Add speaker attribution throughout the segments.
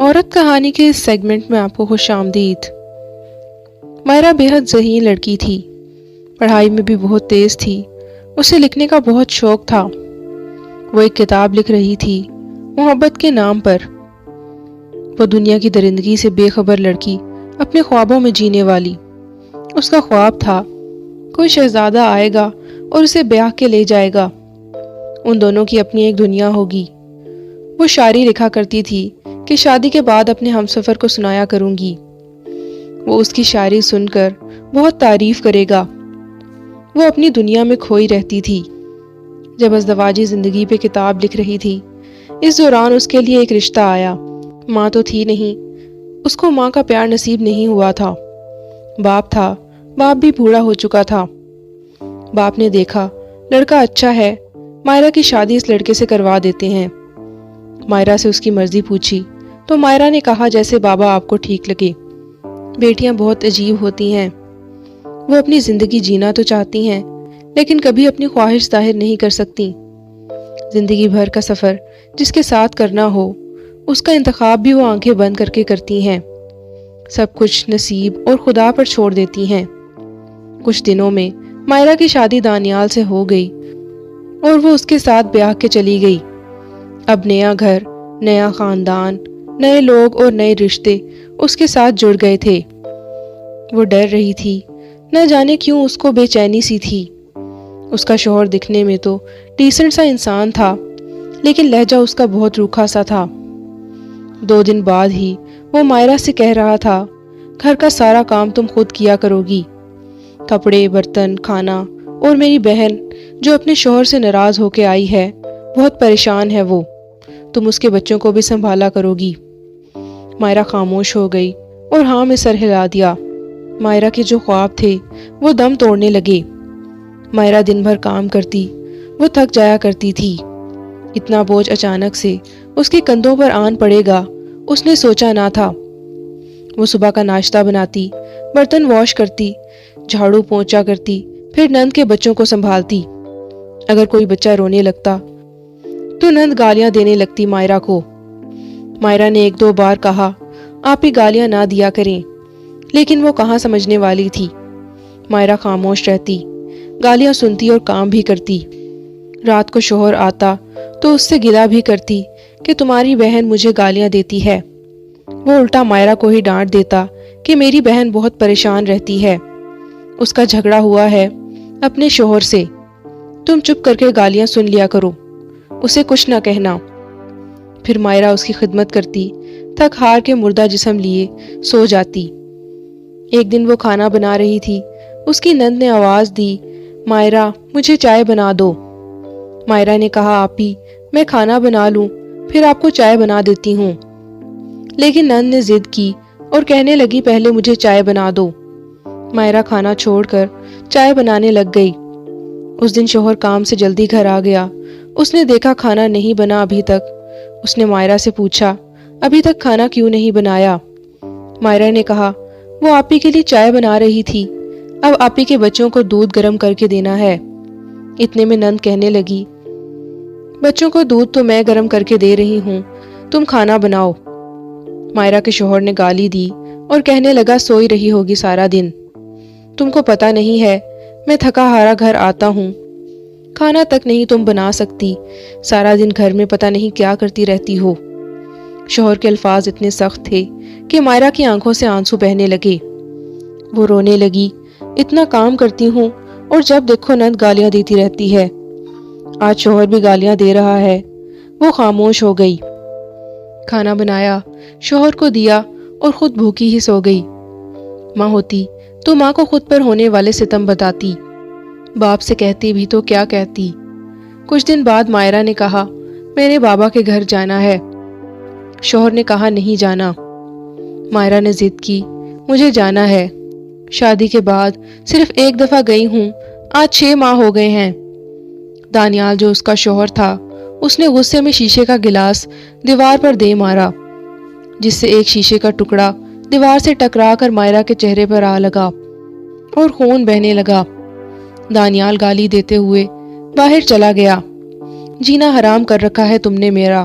Speaker 1: عورت کہانی کے اس سیگمنٹ میں آپ کو خوش آمدید۔ مائرہ بیحد ذہین لڑکی تھی، پڑھائی میں بھی بہت تیز تھی، اسے لکھنے کا بہت شوق تھا۔ وہ ایک کتاب لکھ رہی تھی محبت کے نام پر۔ وہ دنیا کی درندگی سے بے خبر لڑکی، اپنے خوابوں میں جینے والی۔ اس کا خواب تھا کوئی شہزادہ آئے گا اور اسے بیاہ کے لے جائے گا، ان دونوں کی اپنی ایک دنیا ہوگی۔ وہ شاعری لکھا کرتی تھی کہ شادی کے بعد اپنے ہمسفر کو سنایا کروں گی، وہ اس کی شاعری سن کر بہت تعریف کرے گا۔ وہ اپنی دنیا میں کھوئی رہتی تھی۔ جب ازدواجی زندگی پہ کتاب لکھ رہی تھی، اس دوران اس کے لیے ایک رشتہ آیا۔ ماں تو تھی نہیں، اس کو ماں کا پیار نصیب نہیں ہوا تھا۔ باپ تھا، باپ بھی بوڑھا ہو چکا تھا۔ باپ نے دیکھا لڑکا اچھا ہے، مائرہ کی شادی اس لڑکے سے کروا دیتے ہیں۔ مائرہ سے اس کی مرضی پوچھی تو مائرہ نے کہا جیسے بابا آپ کو ٹھیک لگے۔ بیٹیاں بہت عجیب ہوتی ہیں، وہ اپنی زندگی جینا تو چاہتی ہیں لیکن کبھی اپنی خواہش ظاہر نہیں کر سکتی۔ زندگی بھر کا سفر جس کے ساتھ کرنا ہو، اس کا انتخاب بھی وہ آنکھیں بند کر کے کرتی ہیں۔ سب کچھ نصیب اور خدا پر چھوڑ دیتی ہیں۔ کچھ دنوں میں مائرہ کی شادی دانیال سے ہو گئی اور وہ اس کے ساتھ بیاہ کے چلی گئی۔ اب نیا گھر، نیا خاندان، نئے لوگ اور نئے رشتے اس کے ساتھ جڑ گئے تھے۔ وہ ڈر رہی تھی، نہ جانے کیوں اس کو بے چینی سی تھی۔ اس کا شوہر دکھنے میں تو ڈیسنٹ سا انسان تھا، لیکن لہجہ اس کا بہت روکھا سا تھا۔ 2 دن بعد ہی وہ مائرہ سے کہہ رہا تھا، گھر کا سارا کام تم خود کیا کرو گی، کپڑے، برتن، کھانا، اور میری بہن جو اپنے شوہر سے ناراض ہو کے آئی ہے، بہت پریشان ہے وہ، تم اس کے بچوں کو بھی سنبھالا کرو گی۔ مائرہ خاموش ہو گئی اور ہاں میں سر ہلا دیا۔ مائرہ کے جو خواب تھے وہ دم توڑنے لگے۔ مائرہ دن بھر کام کرتی، وہ تھک جایا کرتی تھی۔ اتنا بوجھ اچانک سے اس کے کندھوں پر آن پڑے گا، اس نے سوچا نہ تھا۔ وہ صبح کا ناشتہ بناتی، برتن واش کرتی، جھاڑو پونچھا کرتی، پھر نند کے بچوں کو سنبھالتی۔ اگر کوئی بچہ رونے لگتا تو نند گالیاں دینے لگتی مائرہ کو۔ مائرہ نے 1-2 بار کہا آپ ہی گالیاں نہ دیا کریں، لیکن وہ کہاں سمجھنے والی تھی۔ مائرہ خاموش رہتی، گالیاں سنتی اور کام بھی کرتی۔ رات کو شوہر آتا تو اس سے گلہ بھی کرتی کہ تمہاری بہن مجھے گالیاں دیتی ہے۔ وہ الٹا مائرہ کو ہی ڈانٹ دیتا کہ میری بہن بہت پریشان رہتی ہے، اس کا جھگڑا ہوا ہے اپنے شوہر سے، تم چپ کر کے گالیاں سن لیا کرو، اسے کچھ نہ کہنا۔ پھر مائرہ اس کی خدمت کرتی، تھک ہار کے مردہ جسم لیے سو جاتی۔ ایک دن وہ کھانا بنا رہی تھی، اس کی نند نے آواز دی، مائرہ مجھے چائے بنا دو۔ مائرہ نے کہا آپی میں کھانا بنا لوں، پھر آپ کو چائے بنا دیتی ہوں۔ لیکن نند نے ضد کی اور کہنے لگی پہلے مجھے چائے بنا دو۔ مائرہ کھانا چھوڑ کر چائے بنانے لگ گئی۔ اس دن شوہر کام سے جلدی گھر آ گیا، اس نے دیکھا کھانا نہیں بنا ابھی تک۔ اس نے مائرہ سے پوچھا ابھی تک کھانا کیوں نہیں بنایا؟ مائرہ نے کہا وہ آپی کے لیے چائے بنا رہی تھی، اب آپی کے بچوں کو دودھ گرم کر کے دینا ہے۔ اتنے میں نند کہنے لگی بچوں کو دودھ تو میں گرم کر کے دے رہی ہوں، تم کھانا بناؤ۔ مائرہ کے شوہر نے گالی دی اور کہنے لگا سوئی رہی ہوگی سارا دن، تم کو پتہ نہیں ہے میں تھکا ہارا گھر آتا ہوں، کھانا تک نہیں تم بنا سکتی، سارا دن گھر میں پتہ نہیں کیا کرتی رہتی ہو۔ شوہر کے الفاظ اتنے سخت تھے کہ مائرہ کی آنکھوں سے آنسو بہنے لگے۔ وہ رونے لگی، اتنا کام کرتی ہوں اور جب دیکھو نند گالیاں دیتی رہتی ہے، آج شوہر بھی گالیاں دے رہا ہے۔ وہ خاموش ہو گئی۔ کھانا بنایا، شوہر کو دیا اور خود بھوکی ہی سو گئی۔ ماں ہوتی تو ماں کو خود پر ہونے والے ستم بتاتی، باپ سے کہتی بھی تو کیا کہتی۔ کچھ دن بعد مائرہ نے کہا میرے بابا کے گھر جانا ہے۔ شوہر نے کہا نہیں جانا۔ مائرہ نے ضد کی مجھے جانا ہے، شادی کے بعد صرف 1 دفعہ گئی ہوں، آج 6 ماہ ہو گئے ہیں۔ دانیال جو اس کا شوہر تھا، اس نے غصے میں شیشے کا گلاس دیوار پر دے مارا، جس سے ایک شیشے کا ٹکڑا دیوار سے ٹکرا کر مائرہ کے چہرے پر آ لگا اور خون بہنے لگا۔ دانیال گالی دیتے ہوئے باہر چلا گیا، جینا حرام کر رکھا ہے تم نے میرا۔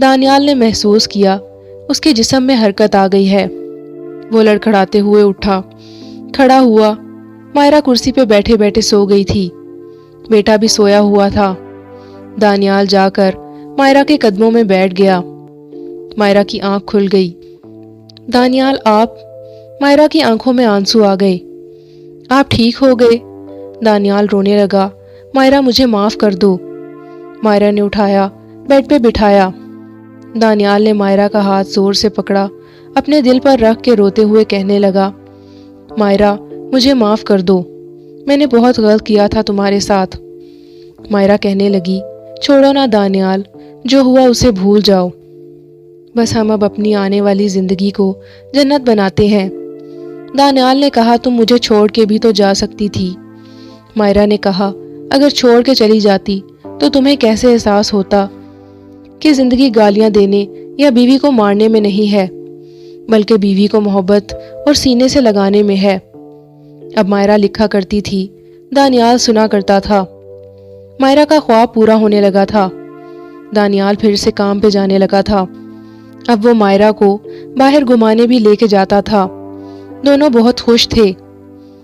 Speaker 1: دانیال نے محسوس کیا اس کے جسم میں حرکت آ گئی ہے۔ وہ لڑکھڑاتے ہوئے اٹھا، کھڑا ہوا۔ مائرہ کرسی پہ بیٹھے بیٹھے سو گئی تھی، بیٹا بھی سویا ہوا تھا۔ دانیال جا کر مائرہ کے قدموں میں بیٹھ گیا۔ مائرہ کی آنکھ کھل گئی۔ دانیال آپ؟ مائرہ کی آنکھوں میں آنسو آ گئے۔ آپ ٹھیک ہو گئے؟ دانیال رونے لگا۔ مائرہ مجھے معاف کر دو۔ مائرہ نے اٹھایا، بیڈ پہ بٹھایا۔ دانیال نے مائرہ کا ہاتھ زور سے پکڑا، اپنے دل پر رکھ کے روتے ہوئے کہنے لگا، مائرہ مجھے معاف کر دو، میں نے بہت غلط کیا تھا تمہارے ساتھ۔ مائرہ کہنے لگی، چھوڑو نا دانیال، جو ہوا اسے بھول جاؤ، بس ہم اب اپنی آنے والی زندگی کو جنت بناتے ہیں۔ دانیال نے کہا، تم مجھے چھوڑ کے بھی تو جا سکتی تھی۔ مائرہ نے کہا، اگر چھوڑ کے چلی جاتی تو تمہیں کیسے احساس ہوتا کہ زندگی گالیاں دینے یا بیوی کو مارنے میں نہیں ہے، بلکہ بیوی کو محبت اور سینے سے لگانے میں ہے۔ اب مائرہ لکھا کرتی تھی، دانیال سنا کرتا تھا۔ مائرہ کا خواب پورا ہونے لگا تھا۔ دانیال پھر سے کام پہ جانے لگا تھا۔ اب وہ مائرہ کو باہر گھمانے بھی لے کے جاتا تھا۔ دونوں بہت خوش تھے۔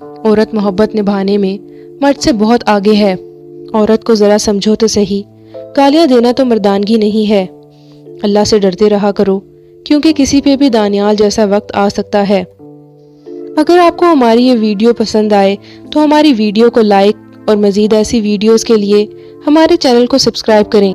Speaker 1: عورت محبت نبھانے میں مرد سے بہت آگے ہے۔ عورت کو ذرا سمجھو تو صحیح، گالیاں دینا تو مردانگی نہیں ہے۔ اللہ سے ڈرتے رہا کرو، کیونکہ کسی پہ بھی دانیال جیسا وقت آ سکتا ہے۔ اگر آپ کو ہماری یہ ویڈیو پسند آئے تو ہماری ویڈیو کو لائک اور مزید ایسی ویڈیوز کے لیے ہمارے چینل کو سبسکرائب کریں۔